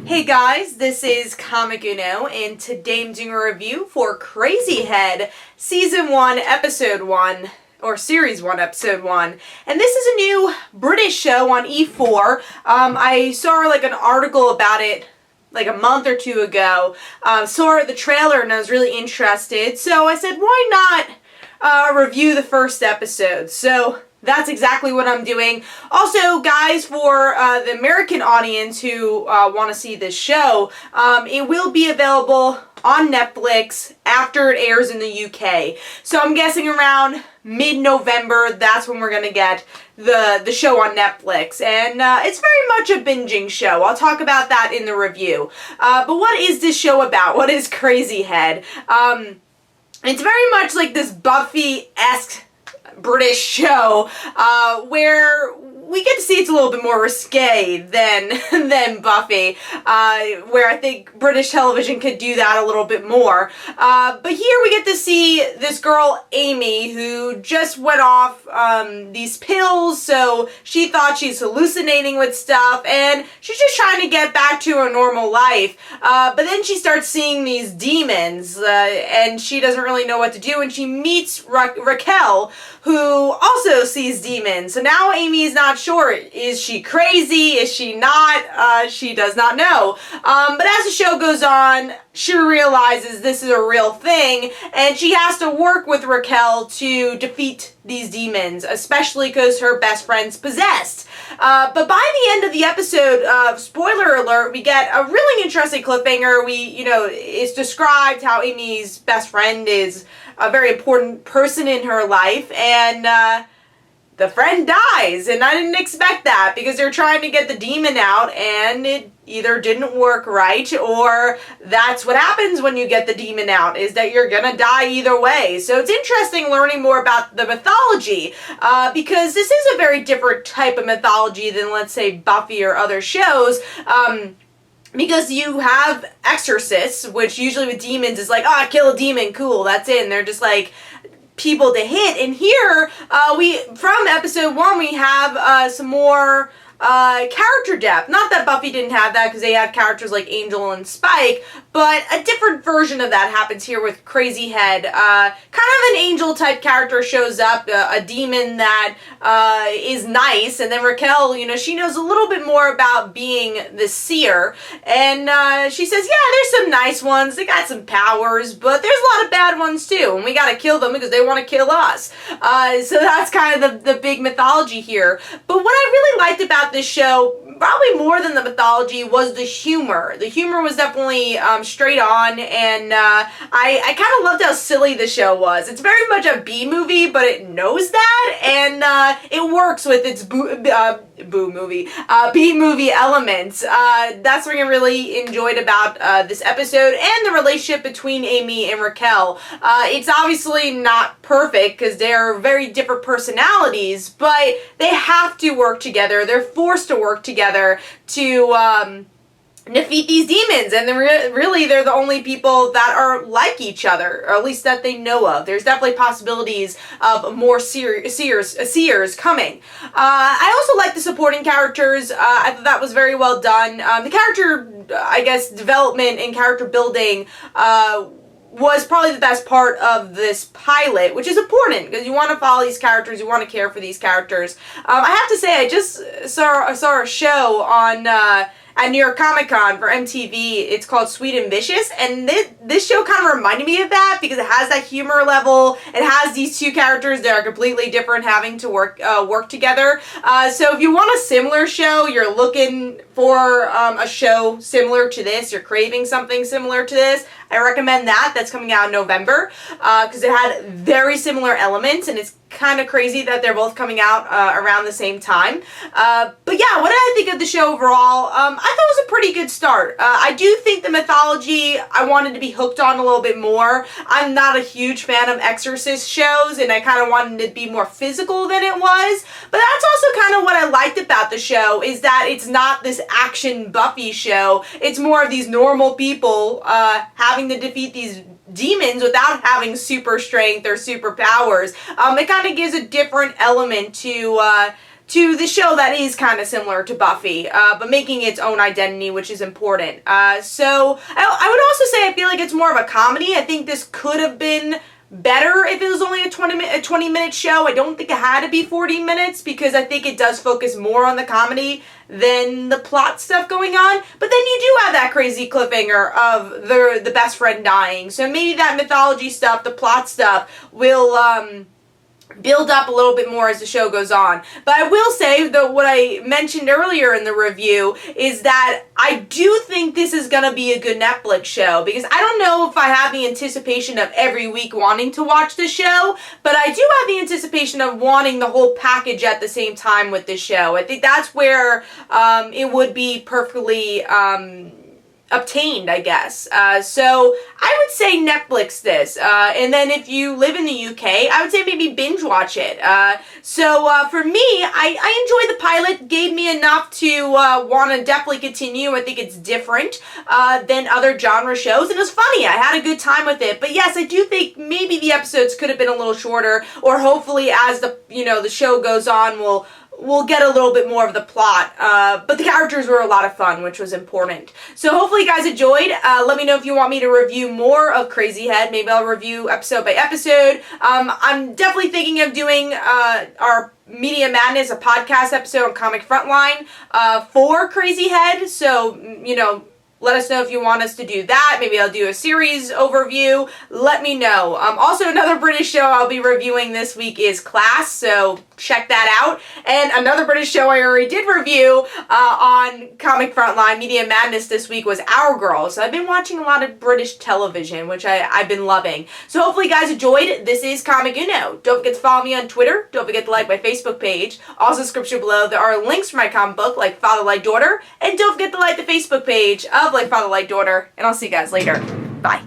Hey guys, this is Comic Uno, and today I'm doing a review for Crazyhead, Season 1, Episode 1, or Series 1, Episode 1. And this is a new British show on Ep1. I saw like an article about it like a month or two ago. Saw the trailer and I was really interested, so I said, why not review the first episode? So that's exactly what I'm doing. Also, guys, for the American audience who want to see this show, it will be available on Netflix after it airs in the UK. So I'm guessing around mid-November, that's when we're going to get the show on Netflix. And it's very much a binging show. I'll talk about that in the review. But what is this show about? What is Crazyhead? It's very much like this Buffy-esque British show, where we get to see it's a little bit more risque than Buffy, where I think British television could do that a little bit more. But here we get to see this girl, Amy, who just went off these pills, so she thought she's hallucinating with stuff, and she's just trying to get back to her normal life. But then she starts seeing these demons, and she doesn't really know what to do, and she meets Raquel, who also sees demons. So now Amy is not sure. Is she crazy? Is she not? She does not know. But as the show goes on, she realizes this is a real thing, and she has to work with Raquel to defeat these demons, especially because her best friend's possessed. But by the end of the episode, spoiler alert, we get a really interesting cliffhanger. It's described how Amy's best friend is a very important person in her life, and the friend dies, and I didn't expect that because they're trying to get the demon out, and it either didn't work right, or that's what happens when you get the demon out, is that you're gonna die either way. So it's interesting learning more about the mythology, because this is a very different type of mythology than, let's say, Buffy or other shows. Because you have exorcists, which usually with demons is like, oh, I kill a demon, cool, that's it. And they're just like people to hit. And here, from episode 1, we have some more character depth. Not that Buffy didn't have that, because they had characters like Angel and Spike, but a different version of that happens here with Crazyhead. Kind of an Angel type character shows up, a demon that is nice, and then Raquel, she knows a little bit more about being the seer, and she says, yeah, there's some nice ones, they got some powers, but there's a lot of bad ones too, and we gotta kill them because they want to kill us. So that's kind of the big mythology here. But what I really liked about this show, probably more than the mythology, was the humor. The humor was definitely straight on, and I kind of loved how silly the show was. It's very much a B movie, but it knows that, and it works with its B movie elements. That's what I really enjoyed about this episode, and the relationship between Amy and Raquel. It's obviously not perfect because they're very different personalities, but they have to work together. They're forced to work together to defeat these demons, and really they're the only people that are like each other, or at least that they know of. There's definitely possibilities of more seers coming. I also like the supporting characters. I thought that was very well done. The character, I guess, development and character building was probably the best part of this pilot, which is important because you want to follow these characters, you want to care for these characters. I have to say, I just saw a show on at New York Comic Con for MTV. It's called Sweet and Vicious, and this show kind of reminded me of that because it has that humor level. It has these two characters that are completely different having to work together. So if you want a similar show, you're looking for a show similar to this, you're craving something similar to this, I recommend that. That's coming out in November because it had very similar elements, and it's kind of crazy that they're both coming out around the same time. But yeah, what did I think of the show overall? I thought it was a pretty good start. I do think the mythology I wanted to be hooked on a little bit more. I'm not a huge fan of exorcist shows, and I kind of wanted it to be more physical than it was. But that's also kind of what I liked about the show, is that it's not this action Buffy show. It's more of these normal people having to defeat these demons without having super strength or superpowers. It kind of gives a different element to to the show that is kind of similar to Buffy, but making its own identity, which is important. So I would also say I feel like it's more of a comedy. I think this could have been better if it was only a 20-minute show. I don't think it had to be 40 minutes because I think it does focus more on the comedy than the plot stuff going on. But then you do have that crazy cliffhanger of the best friend dying. So maybe that mythology stuff, the plot stuff, will build up a little bit more as the show goes on. But I will say that what I mentioned earlier in the review is that I do think this is going to be a good Netflix show, because I don't know if I have the anticipation of every week wanting to watch the show, but I do have the anticipation of wanting the whole package at the same time with this show. I think that's where it would be perfectly obtained, I guess. So I would say Netflix this, and then if you live in the UK, I would say maybe binge watch it. So for me, I enjoyed the pilot, gave me enough to want to definitely continue. I think it's different than other genre shows, and it was funny. I had a good time with it. But yes, I do think maybe the episodes could have been a little shorter, or hopefully as the show goes on, we'll get a little bit more of the plot, but the characters were a lot of fun, which was important. So hopefully you guys enjoyed. Let me know if you want me to review more of Crazyhead. Maybe I'll review episode by episode. I'm definitely thinking of doing our Media Madness, a podcast episode on Comic Frontline for Crazyhead. So, let us know if you want us to do that. Maybe I'll do a series overview. Let me know. Also, another British show I'll be reviewing this week is Class, so check that out. And another British show I already did review on Comic Frontline, Media Madness this week, was Our Girl. So I've been watching a lot of British television, which I've been loving. So hopefully you guys enjoyed. This is Comic Uno. Don't forget to follow me on Twitter. Don't forget to like my Facebook page. Also, description below, there are links for my comic book, like Father Like Daughter. And don't forget to like the Facebook page of Like Father Like Daughter. And I'll see you guys later. Bye.